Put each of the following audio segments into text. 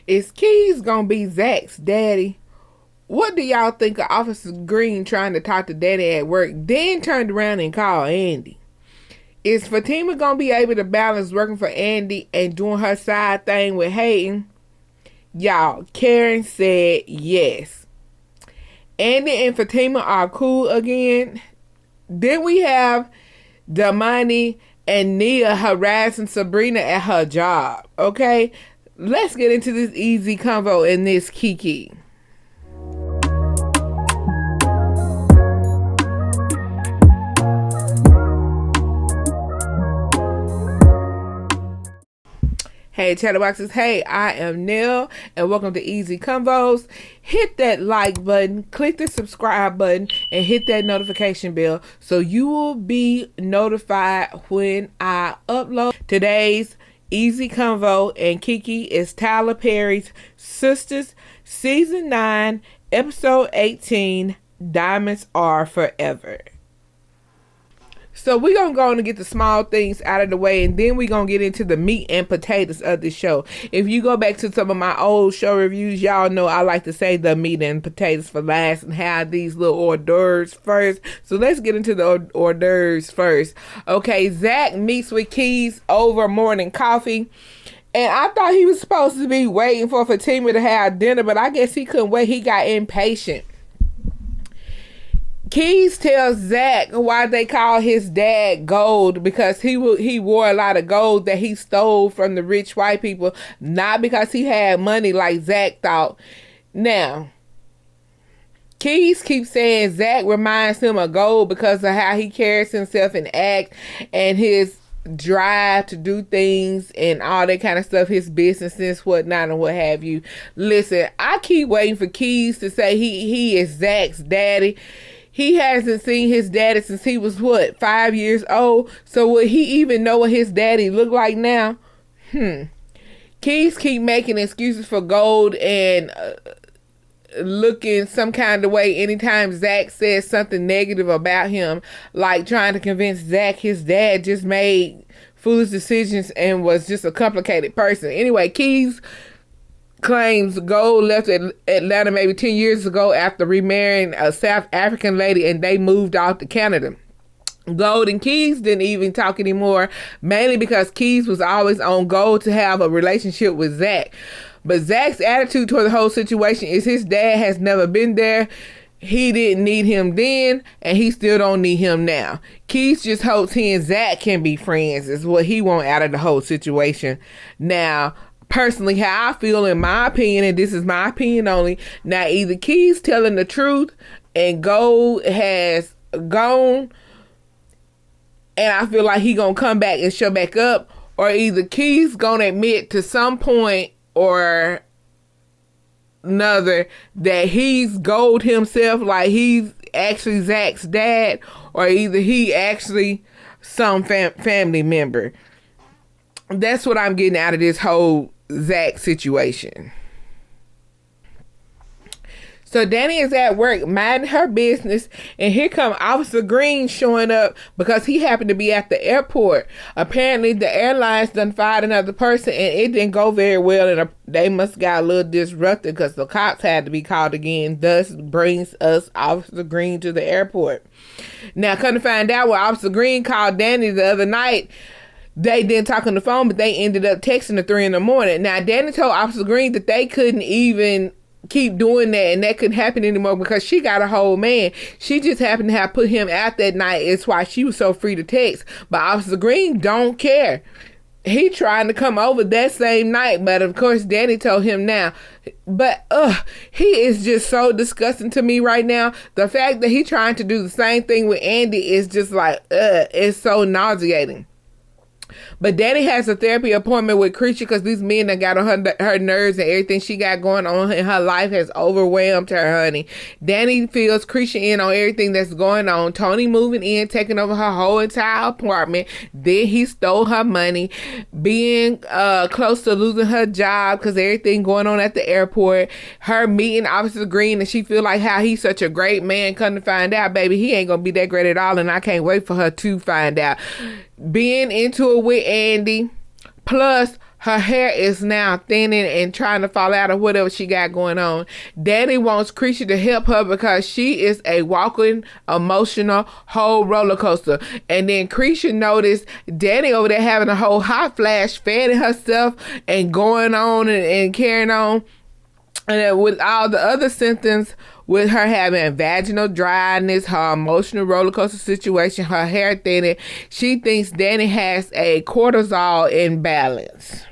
Is Keys gonna be Zach's daddy? What do y'all think of Officer Green trying to talk to Daddy at work, then turned around and called Andy? Is Fatima gonna be able to balance working for Andy and doing her side thing with Hayden? Y'all, Karen said yes. Andy and Fatima are cool again. Then we have Damany and Nele harassing Sabrina at her job. Okay, let's get into this easy convo and this Kiki. Hey Chatterboxes, hey, I am Nele and welcome to Easy Convos. Hit that like button, click the subscribe button, and hit that notification bell so you will be notified when I upload. Today's Easy Convo and Kiki is Tyler Perry's Sistas, Season 9, Episode 18, Diamonds Are Forever. So we're going to go on and get the small things out of the way, and then we're going to get into the meat and potatoes of the show. If you go back to some of my old show reviews, y'all know I like to say the meat and potatoes for last and have these little hors d'oeuvres first. So let's get into the hors d'oeuvres first. Okay, Zach meets with Keys over morning coffee. And I thought he was supposed to be waiting for Fatima to have dinner, but I guess he couldn't wait. He got impatient. Keys tells Zach why they call his dad gold, because he wore a lot of gold that he stole from the rich white people, not because he had money like Zach thought. Now, Keys keeps saying Zach reminds him of gold because of how he carries himself and act and his drive to do things and all that kind of stuff, his businesses, whatnot, and what have you. Listen, I keep waiting for Keys to say he is Zach's daddy. He hasn't seen his daddy since he was, 5 years old? So would he even know what his daddy looked like now? Keys keep making excuses for gold and looking some kind of way anytime Zach says something negative about him, like trying to convince Zach his dad just made foolish decisions and was just a complicated person. Anyway, Keys claims Gold left Atlanta maybe 10 years ago after remarrying a South African lady, and they moved off to Canada. Gold and Keys didn't even talk anymore, mainly because Keys was always on Gold to have a relationship with Zach. But Zach's attitude toward the whole situation is his dad has never been there. He didn't need him then, and he still don't need him now. Keys just hopes he and Zach can be friends, is what he want out of the whole situation. Now, personally, how I feel, in my opinion, and this is my opinion only, now either Keys telling the truth and Gold has gone and I feel like he gonna come back and show back up, or either Keys gonna admit to some point or another that he's Gold himself, like he's actually Zach's dad, or either he actually some family member. That's what I'm getting out of this whole Zach situation. So Danni is at work minding her business, and here come Officer Green showing up because he happened to be at the airport. Apparently the airlines done fired another person and it didn't go very well, and they must got a little disrupted because the cops had to be called again. Thus brings us Officer Green to the airport. Now come to find out, when Officer Green called Danni the other night, they didn't talk on the phone, but they ended up texting at 3 a.m. Now, Danni told Officer Green that they couldn't even keep doing that, and that couldn't happen anymore because she got a whole man. She just happened to have put him out that night. It's why she was so free to text. But Officer Green don't care. He trying to come over that same night, but of course Danni told him now. But he is just so disgusting to me right now. The fact that he trying to do the same thing with Andy is just like, it's so nauseating. But Danni has a therapy appointment with Cretia because these men that got on her nerves, and everything she got going on in her life has overwhelmed her, honey. Danni fills Cretia in on everything that's going on. Tony moving in, taking over her whole entire apartment. Then he stole her money. Being close to losing her job because everything going on at the airport. Her meeting Officer Green, and she feel like how he's such a great man. Come to find out, baby, he ain't gonna be that great at all, and I can't wait for her to find out. Being into it with Andy, plus her hair is now thinning and trying to fall out of whatever she got going on. Danni wants Cretia to help her because she is a walking emotional whole roller coaster. And then Cretia noticed Danni over there having a whole hot flash, fanning herself and going on and carrying on. And with all the other symptoms, with her having vaginal dryness, her emotional roller coaster situation, her hair thinning, she thinks Danni has a cortisol imbalance.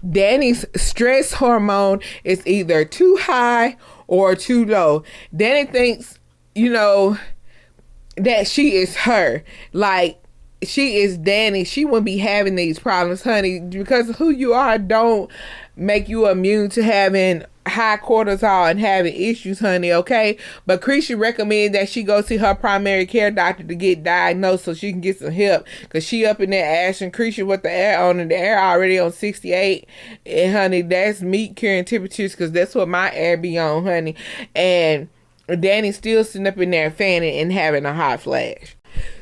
Danni's stress hormone is either too high or too low. Danni thinks, that she is her. Like, she is Danni. She wouldn't be having these problems, honey, because who you are don't make you immune to having high cortisol and having issues, honey, okay? But Cretia recommended that she go see her primary care doctor to get diagnosed so she can get some help, because she up in there asking Cretia what the air on, and the air already on 68, and honey, that's meat curing temperatures, because that's what my air be on, honey. And Danni's still sitting up in there fanning and having a hot flash.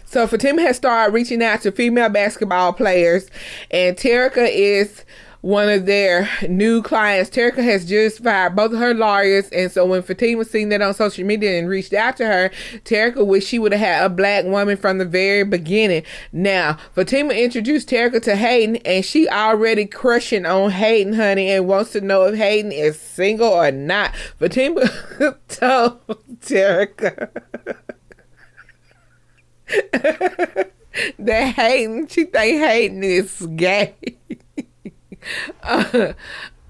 So FATIMA has started reaching out to female basketball players, and Terica is one of their new clients. Terica has just fired both of her lawyers, and so when FATIMA seen that on social media and reached out to her, Terica wished she would have had a black woman from the very beginning. Now, FATIMA introduced Terica to Hayden, and she already crushing on Hayden, honey, and wants to know if Hayden is single or not. FATIMA told Terica that she think Hayden is gay.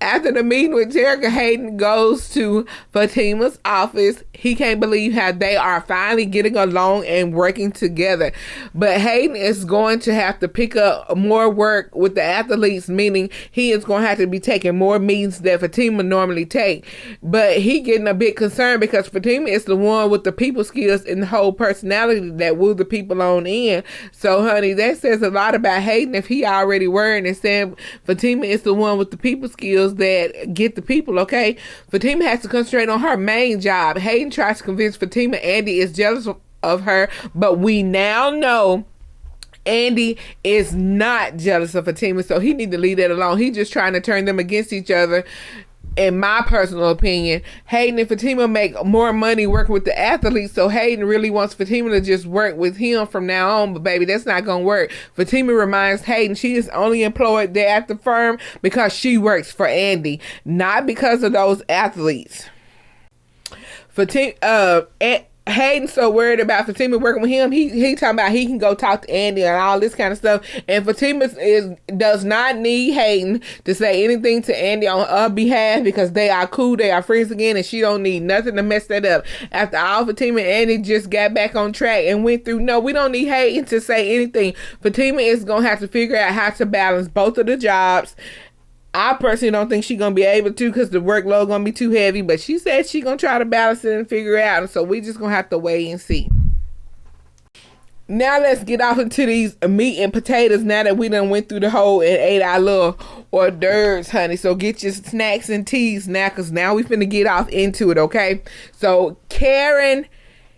After the meeting with Terica, Hayden goes to FATIMA's office. He can't believe how they are finally getting along and working together. But Hayden is going to have to pick up more work with the athletes, meaning he is going to have to be taking more meetings that FATIMA normally take. But he getting a bit concerned because FATIMA is the one with the people skills and the whole personality that woo the people on in. So, honey, that says a lot about Hayden if he already worried and saying FATIMA is the one with the people skills that get the people, okay? FATIMA has to concentrate on her main job. Hayden tries to convince FATIMA Andy is jealous of her, but we now know Andy is not jealous of FATIMA, so he need to leave that alone. He's just trying to turn them against each other. In my personal opinion, Hayden and FATIMA make more money working with the athletes, so Hayden really wants FATIMA to just work with him from now on, but baby, that's not gonna work. FATIMA reminds Hayden she is only employed there at the firm because she works for Andy, not because of those athletes. Hayden's so worried about FATIMA working with him. He talking about he can go talk to Andy and all this kind of stuff. And FATIMA does not need Hayden to say anything to Andy on her behalf because they are cool, they are friends again, and she don't need nothing to mess that up. After all, FATIMA and Andy just got back on track and went through. No, we don't need Hayden to say anything. FATIMA is gonna have to figure out how to balance both of the jobs. I personally don't think she's going to be able to because the workload going to be too heavy. But she said she's going to try to balance it and figure it out. So we just going to have to wait and see. Now let's get off into these meat and potatoes now that we done went through the whole and ate our little hors d'oeuvres, honey. So get your snacks and teas now because now we finna get off into it, okay? So Karen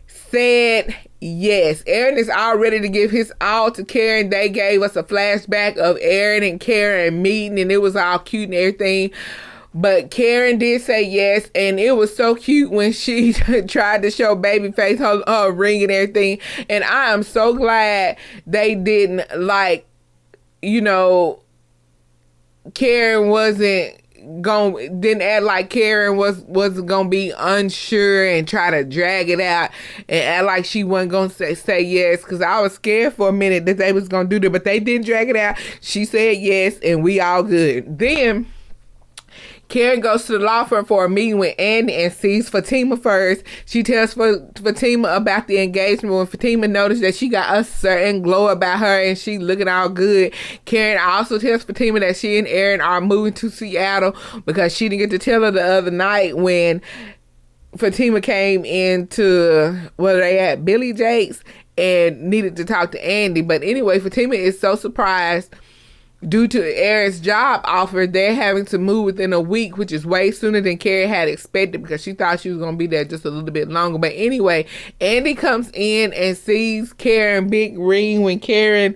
said yes. Aaron is all ready to give his all to Karen. They gave us a flashback of Aaron and Karen meeting, and it was all cute and everything. But Karen did say yes, and it was so cute when she tried to show Babyface her ring and everything. And I am so glad they didn't, Karen didn't act like Karen was gonna be unsure and try to drag it out and act like she wasn't gonna say yes, because I was scared for a minute that they was gonna do that, but they didn't drag it out. She said yes, and we all good. Then Karen goes to the law firm for a meeting with Andy and sees FATIMA first. She tells FATIMA about the engagement. When FATIMA noticed that she got a certain glow about her and she looking all good, Karen also tells FATIMA that she and Aaron are moving to Seattle because she didn't get to tell her the other night when FATIMA came into, Billy Jake's and needed to talk to Andy. But anyway, FATIMA is so surprised due to Aaron's job offer, they're having to move within a week, which is way sooner than Carrie had expected because she thought she was going to be there just a little bit longer. But anyway, Andy comes in and sees Karen big ring when Karen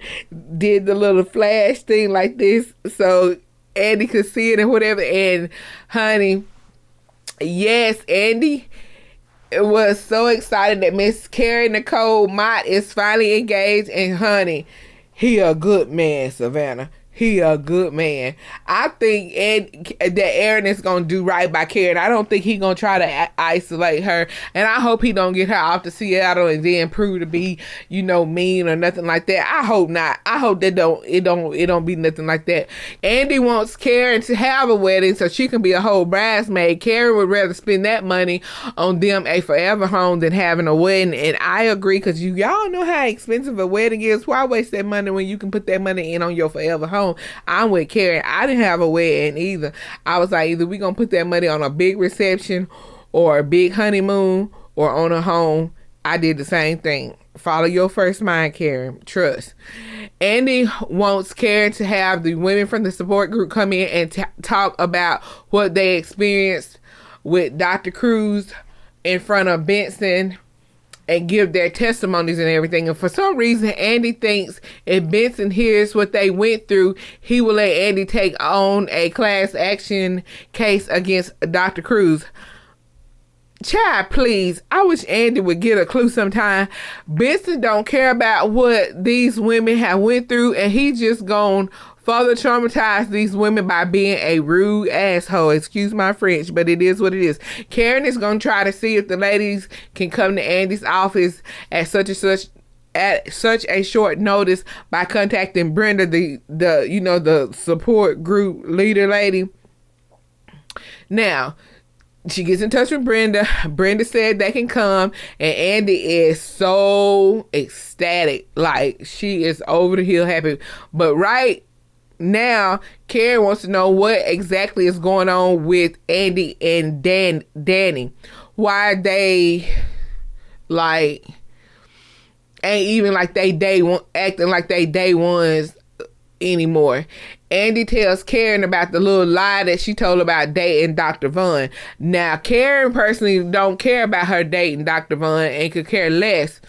did the little flash thing like this. So Andy could see it and whatever. And honey, yes, Andy was so excited that Miss Carrie Nicole Mott is finally engaged. And honey, he a good man, Savannah. He a good man. I think that Aaron is going to do right by Karen. I don't think he going to try to isolate her. And I hope he don't get her off to Seattle and then prove to be, mean or nothing like that. I hope not. I hope that it don't be nothing like that. Andy wants Karen to have a wedding so she can be a whole bridesmaid. Karen would rather spend that money on them a forever home than having a wedding. And I agree because y'all know how expensive a wedding is. Why waste that money when you can put that money in on your forever home? I'm with Karen. I didn't have a wedding either. I was like, either we gonna put that money on a big reception or a big honeymoon or on a home. I did the same thing. Follow your first mind, Karen. Trust. Andy wants Karen to have the women from the support group come in and talk about what they experienced with Dr. Cruz in front of Benson and give their testimonies and everything. And for some reason, Andy thinks if Benson hears what they went through, he will let Andy take on a class action case against Dr. Cruz. Child, please. I wish Andy would get a clue sometime. Benson don't care about what these women have went through, and he just gonna further traumatize these women by being a rude asshole. Excuse my French, but it is what it is. Karen is going to try to see if the ladies can come to Andy's office at such a short notice by contacting Brenda, the support group leader lady. Now, she gets in touch with Brenda. Brenda said they can come, and Andy is so ecstatic. Like, she is over the hill happy. But right now, Karen wants to know what exactly is going on with Andy and Danny. Why they ain't even like they day one, acting like they day ones anymore. Andy tells Karen about the little lie that she told about dating Dr. Vaughn. Now, Karen personally don't care about her dating Dr. Vaughn and could care less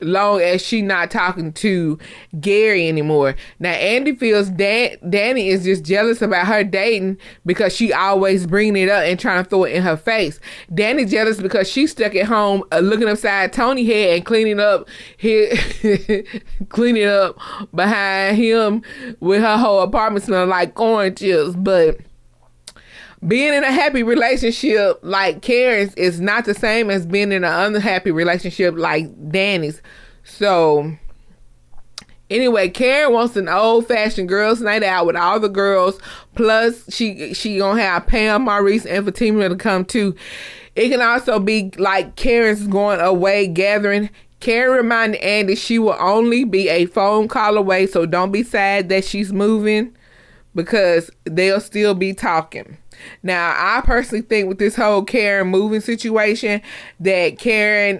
long as she not talking to Gary anymore. Now, Andy feels Danny is just jealous about her dating because she always bringing it up and trying to throw it in her face. Danny jealous because she's stuck at home looking upside Tony's head and cleaning up behind him with her whole apartment smelling like orange chips. But being in a happy relationship like Karen's is not the same as being in an unhappy relationship like Danny's. So anyway, Karen wants an old-fashioned girls' night out with all the girls. Plus, she gonna have Pam, Maurice, and Fatima to come too. It can also be like Karen's going away gathering. Karen reminded Andy she will only be a phone call away, so don't be sad that she's moving because they'll still be talking. Now, I personally think with this whole Karen moving situation that Karen,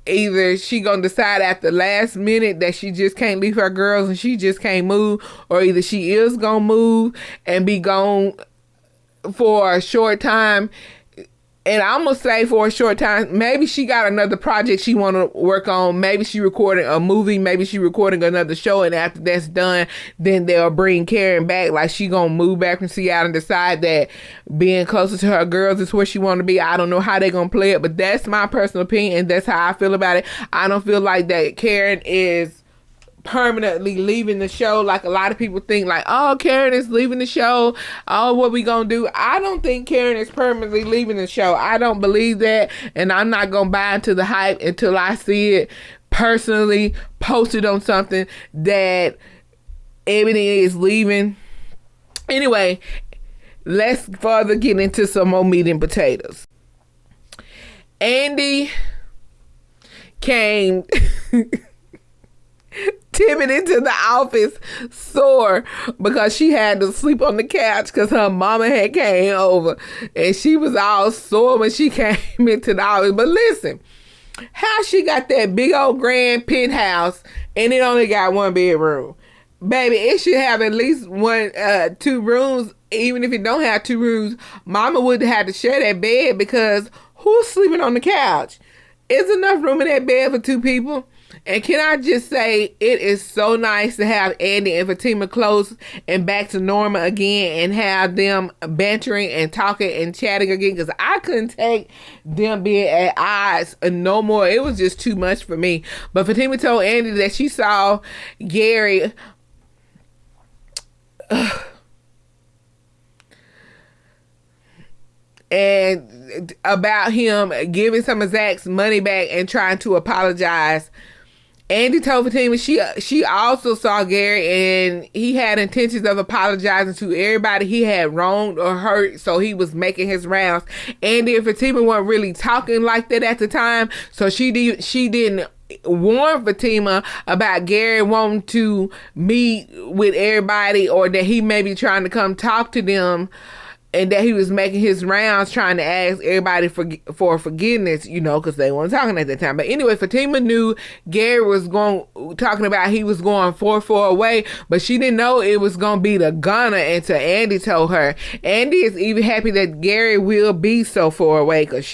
either she gonna decide at the last minute that she just can't leave her girls and she just can't move, or either she is gonna move and be gone for a short time. And I'm gonna say for a short time, maybe she got another project she want to work on. Maybe she recording a movie. Maybe she recording another show. And after that's done, then they'll bring Karen back. Like, she gonna move back from Seattle and decide that being closer to her girls is where she want to be. I don't know how they gonna play it, but that's my personal opinion, and that's how I feel about it. I don't feel like that Karen is permanently leaving the show like a lot of people think, like, oh, Karen is leaving the show, oh, what we gonna do? I don't think Karen is permanently leaving the show. I don't believe that, and I'm not gonna buy into the hype until I see it personally posted on something that Ebony is leaving. Anyway, let's further get into some more meat and potatoes. Andy came timid into the office sore because she had to sleep on the couch because her mama had came over, and she was all sore when she came into the office. But listen, how she got that big old grand penthouse and it only got one bedroom? baby, it should have at least one, 2 rooms. Even if it don't have 2 rooms, mama would have to share that bed, because who's sleeping on the couch? Is enough room in that bed for 2 people? And can I just say, it is so nice to have Andy and Fatima close and back to normal again, and have them bantering and talking and chatting again, because I couldn't take them being at odds no more. It was just too much for me. But Fatima told Andy that she saw Gary and about him giving some of Zach's money back and trying to apologize. Andy told Fatima she also saw Gary, and he had intentions of apologizing to everybody he had wronged or hurt, so he was making his rounds. Andy and Fatima weren't really talking like that at the time, so she didn't warn Fatima about Gary wanting to meet with everybody, or that he may be trying to come talk to them, and that he was making his rounds trying to ask everybody for forgiveness, because they weren't talking at that time. But anyway, Fatima knew Gary was talking about he was going 4-4 away, but she didn't know it was going to be the gunner until Andy told her. Andy is even happy that Gary will be so far away, because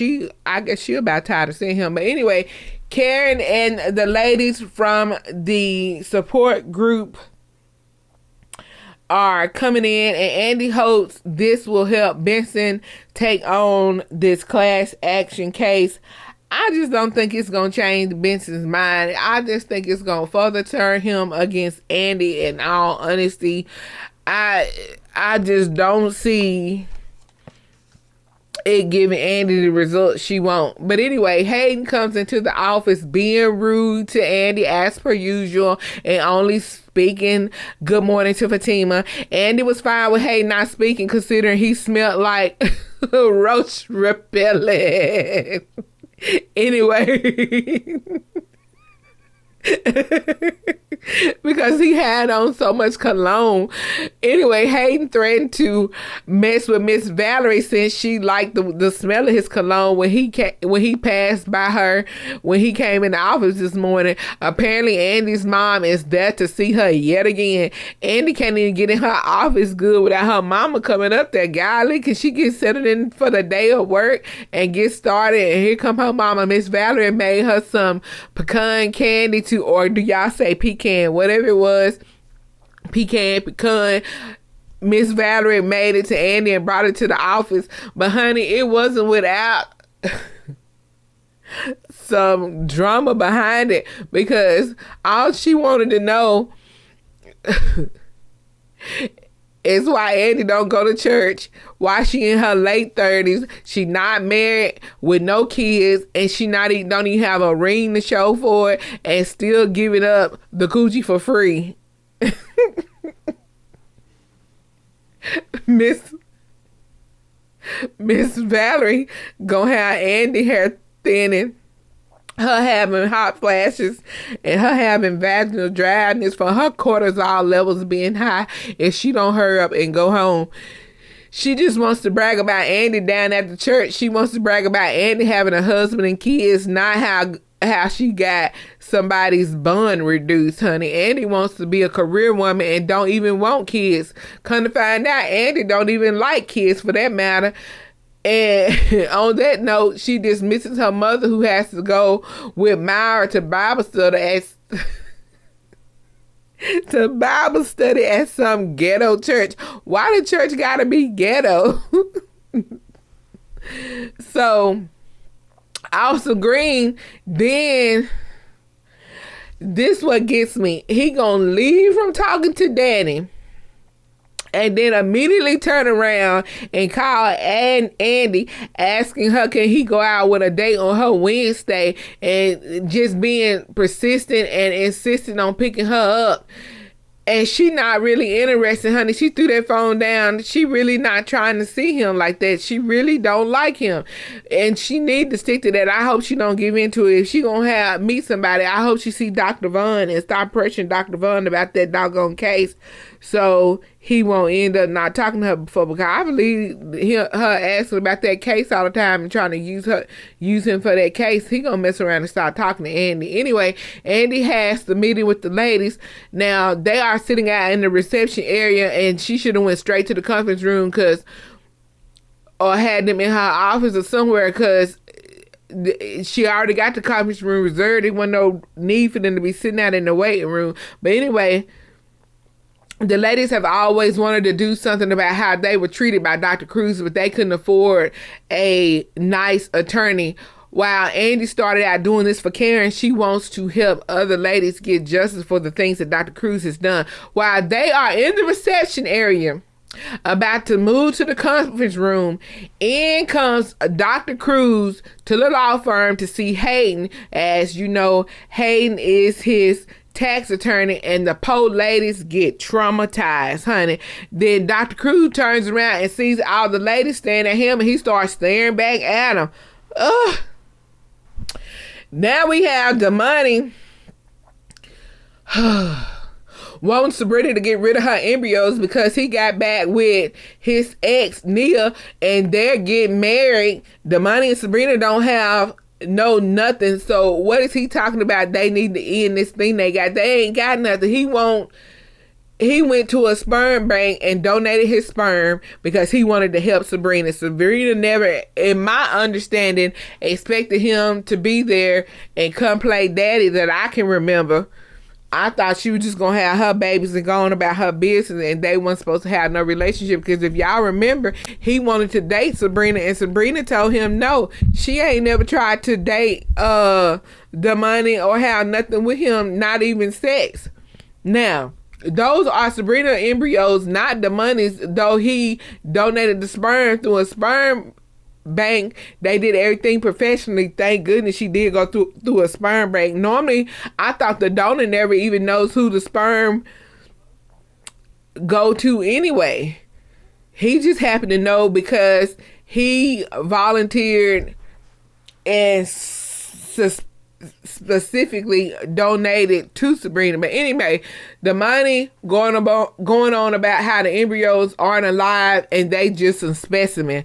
I guess she about tired of seeing him. But anyway, Karen and the ladies from the support group are coming in, and Andy hopes this will help Benson take on this class action case. I just don't think it's going to change Benson's mind. I just think it's going to further turn him against Andy, in all honesty. I just don't see it giving Andy the results she wants. But anyway, Hayden comes into the office being rude to Andy as per usual, and only speaking good morning to Fatima. Andy was fine with Hayden not speaking, considering he smelled like roach repellent. Anyway, because he had on so much cologne. Anyway, Hayden threatened to mess with Miss Valerie, since she liked the smell of his cologne when he passed by her when he came in the office this morning. Apparently, Andy's mom is there to see her yet again. Andy can't even get in her office good without her mama coming up there. Golly, can she get settled in for the day of work and get started? And here come her mama. Miss Valerie made her some pecan candy or do y'all say pecan? Whatever it was, pecan. Miss Valerie made it to Andy and brought it to the office. But honey, it wasn't without some drama behind it, because all she wanted to know is why Andy don't go to church, why she in her late 30s, she not married with no kids, and she don't even have a ring to show for it, and still giving up the coochie for free. Miss Valerie gonna have Andy hair thinning, her having hot flashes, and her having vaginal dryness for her cortisol levels being high if she don't hurry up and go home. She just wants to brag about Andy down at the church. She wants to brag about Andy having a husband and kids, not how she got somebody's bun reduced, honey. Andy wants to be a career woman and don't even want kids. Come to find out, Andy don't even like kids for that matter. And on that note, she dismisses her mother, who has to go with Myra to Bible study at some ghetto church. Why the church gotta be ghetto? So, Officer Green, then this what gets me. He gonna leave from talking to Danny, and then immediately turn around and call Andy, asking her, can he go out with a date on her Wednesday, and just being persistent and insisting on picking her up. And she not really interested, honey. She threw that phone down. She really not trying to see him like that. She really don't like him. And she need to stick to that. I hope she don't give into it. If she gonna meet somebody, I hope she see Dr. Vaughn and stop pressuring Dr. Vaughn about that doggone case, so he won't end up not talking to her before, because I believe her asking about that case all the time and trying to use him for that case. He gonna mess around and start talking to Andy. Anyway, Andy has the meeting with the ladies. Now they are sitting out in the reception area, and she should have went straight to the conference room, or had them in her office or somewhere, because she already got the conference room reserved. There wasn't no need for them to be sitting out in the waiting room. But anyway, the ladies have always wanted to do something about how they were treated by Dr. Cruz, but they couldn't afford a nice attorney. While Andy started out doing this for Karen, she wants to help other ladies get justice for the things that Dr. Cruz has done. While they are in the reception area, about to move to the conference room, in comes Dr. Cruz to the law firm to see Hayden. As you know, Hayden is his tax attorney, and the poor ladies get traumatized, honey. Then Dr. Cruz turns around and sees all the ladies staring at him, and he starts staring back at them. Ugh. Now we have Damany wanting Sabrina to get rid of her embryos because he got back with his ex, Nia, and they're getting married. Damany and Sabrina don't have nothing. So what is he talking about? They need to end this thing they got. They ain't got nothing. He went to a sperm bank and donated his sperm because he wanted to help Sabrina. Sabrina never, in my understanding, expected him to be there and come play daddy that I can remember. I thought she was just going to have her babies and go on about her business, and they weren't supposed to have no relationship, because if y'all remember, he wanted to date Sabrina, and Sabrina told him no. She ain't never tried to date Damany or have nothing with him, not even sex. Now, those are Sabrina embryos, not Damany's, though he donated the sperm through a sperm bank. They did everything professionally. Thank goodness she did go through a sperm bank. Normally, I thought the donor never even knows who the sperm go to anyway. He just happened to know because he volunteered and specifically donated to Sabrina. But anyway, Damany going on about how the embryos aren't alive and they just a specimen.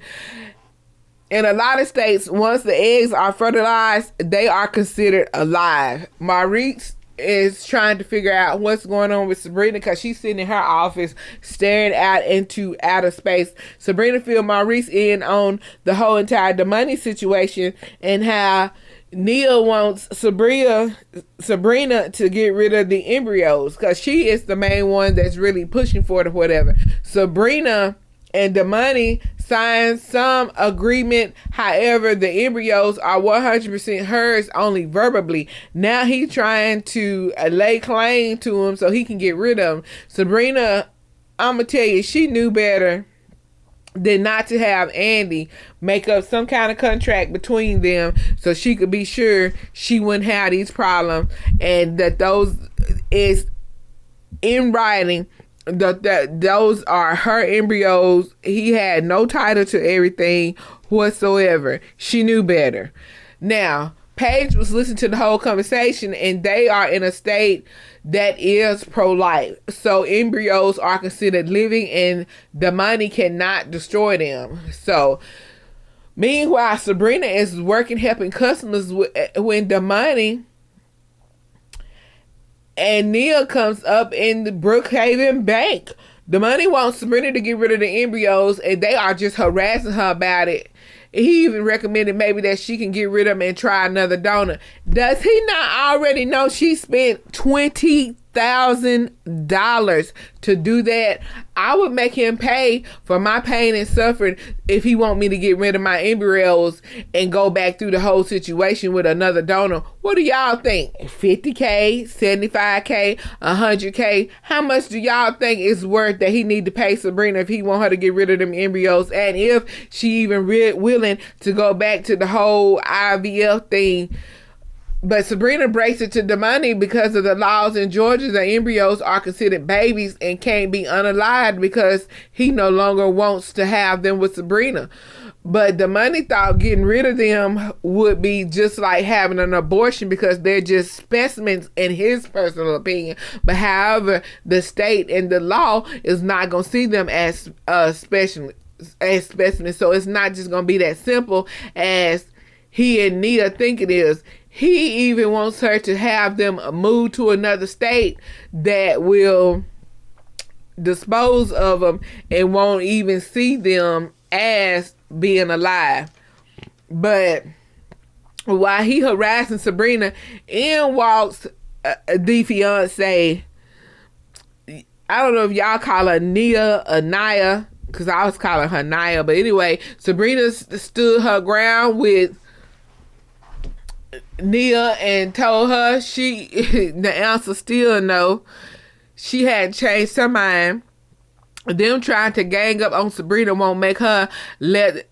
In a lot of states, once the eggs are fertilized, they are considered alive. Maurice is trying to figure out what's going on with Sabrina because she's sitting in her office staring out into outer space. Sabrina filled Maurice in on the whole entire Damany situation and how Neil wants Sabrina to get rid of the embryos because she is the main one that's really pushing for it or whatever. Sabrina and Damany signed some agreement. However, the embryos are 100% hers, only verbally. Now he's trying to lay claim to them so he can get rid of them. Sabrina, I'm going to tell you, she knew better than not to have Andy make up some kind of contract between them so she could be sure she wouldn't have these problems, and that those is in writing. Those are her embryos. He had no title to everything whatsoever. She knew better. Now, Paige was listening to the whole conversation, and they are in a state that is pro-life. So embryos are considered living, and Damany cannot destroy them. So meanwhile, Sabrina is working helping customers when Damany and Neil comes up in the Brookhaven Bank. Damany wants Sabrina to get rid of the embryos, and they are just harassing her about it. He even recommended maybe that she can get rid of them and try another donor. Does he not already know she spent $20,000 to do that? I would make him pay for my pain and suffering if he want me to get rid of my embryos and go back through the whole situation with another donor. What do y'all think? $50K, $75K, $100K? How much do y'all think it's worth that he need to pay Sabrina if he want her to get rid of them embryos, and if she even willing to go back to the whole IVF thing But Sabrina breaks it to Damany because of the laws in Georgia. The embryos are considered babies and can't be unalived because he no longer wants to have them with Sabrina. But Damany thought getting rid of them would be just like having an abortion because they're just specimens in his personal opinion. But however, the state and the law is not going to see them as specimens. So it's not just going to be that simple as he and Nia think it is. He even wants her to have them move to another state that will dispose of them and won't even see them as being alive. But while he harassing Sabrina, in walks the fiance. I don't know if y'all call her Nia or Naya, because I was calling her Naya. But anyway, Sabrina stood her ground with Nia and told her the answer still no. She had changed her mind. Them trying to gang up on Sabrina won't make her let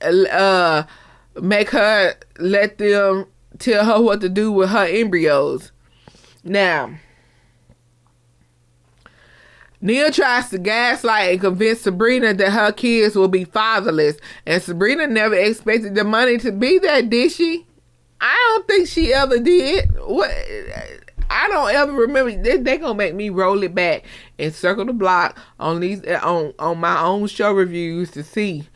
them tell her what to do with her embryos. Now, Nia tries to gaslight and convince Sabrina that her kids will be fatherless, and Sabrina never expected Damany to be that, did she? I don't think she ever did. What? I don't ever remember. They gonna make me roll it back and circle the block on these on my own show reviews to see.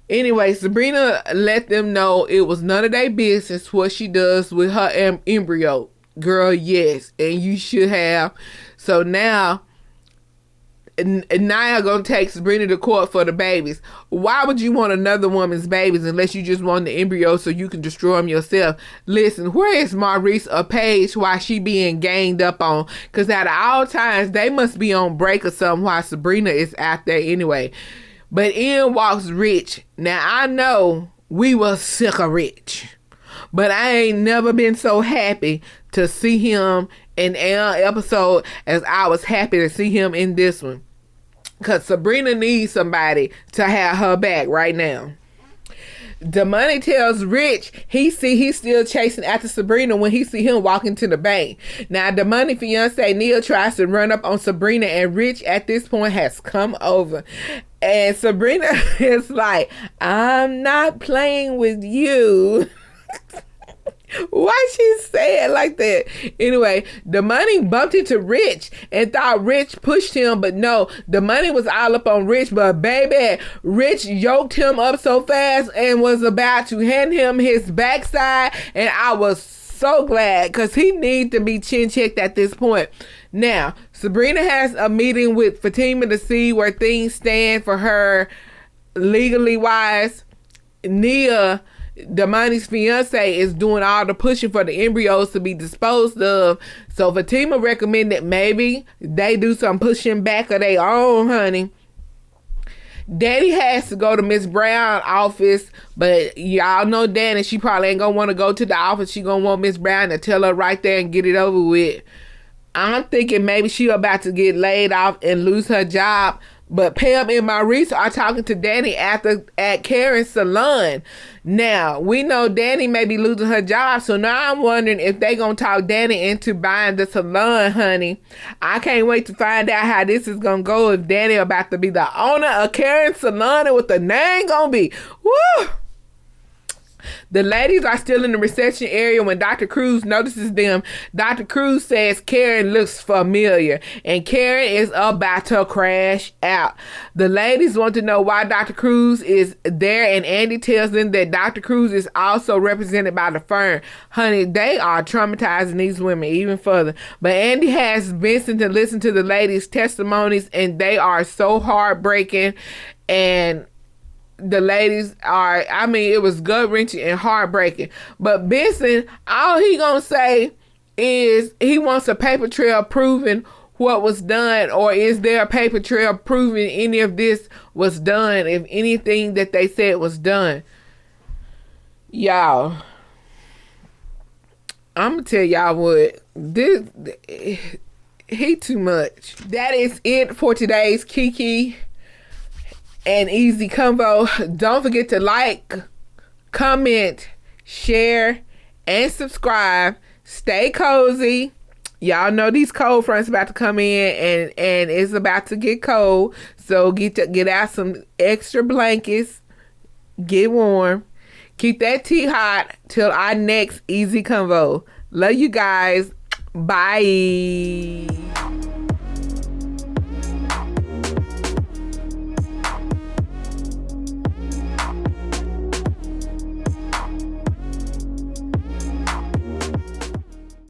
Anyway, Sabrina let them know it was none of their business what she does with her embryo. Girl, yes, and you should have. So now, Naya gonna take Sabrina to court for the babies. Why would you want another woman's babies unless you just want the embryo so you can destroy them yourself? Listen, where is Maurice or Paige while she being ganged up on? Because at all times, they must be on break or something while Sabrina is out there anyway. But in walks Rich. Now, I know we was sick of Rich, but I ain't never been so happy to see him in an episode as I was happy to see him in this one. Because Sabrina needs somebody to have her back right now. Damany tells Rich he's still chasing after Sabrina when he see him walking to the bank. Now, Damany fiance Neil tries to run up on Sabrina, and Rich at this point has come over. And Sabrina is like, I'm not playing with you. Why she say it like that? Anyway, Damany bumped into Rich and thought Rich pushed him, but no, Damany was all up on Rich, but baby, Rich yoked him up so fast and was about to hand him his backside, and I was so glad because he needed to be chin checked at this point. Now, Sabrina has a meeting with Fatima to see where things stand for her legally wise. Nia, Damany's fiance, is doing all the pushing for the embryos to be disposed of. So Fatima recommended maybe they do some pushing back of their own, honey. Danny has to go to Miss Brown's office, but y'all know Danny, she probably ain't gonna want to go to the office. She gonna want Miss Brown to tell her right there and get it over with. I'm thinking maybe she about to get laid off and lose her job. But Pam and Maurice are talking to Danny at Karen's salon. Now, we know Danny may be losing her job, so now I'm wondering if they gonna talk Danny into buying the salon, honey. I can't wait to find out how this is gonna go if Danny about to be the owner of Karen's salon and what the name gonna be. Woo! The ladies are still in the reception area when Dr. Cruz notices them. Dr. Cruz says Karen looks familiar, and Karen is about to crash out. The ladies want to know why Dr. Cruz is there, and Andy tells them that Dr. Cruz is also represented by the firm. Honey, they are traumatizing these women even further. But Andy has Vincent to listen to the ladies' testimonies, and they are so heartbreaking, and the ladies are, I mean, it was gut-wrenching and heartbreaking. But Benson, all he gonna say is he wants a paper trail proving what was done, or is there a paper trail proving any of this was done, if anything that they said was done. Y'all, I'm gonna tell y'all what, he too much. That is it for today's Kiki and Easy Convo. Don't forget to like, comment, share, and subscribe. Stay cozy. Y'all know these cold fronts about to come in, and it's about to get cold. So get out some extra blankets. Get warm. Keep that tea hot till our next easy convo. Love you guys. Bye.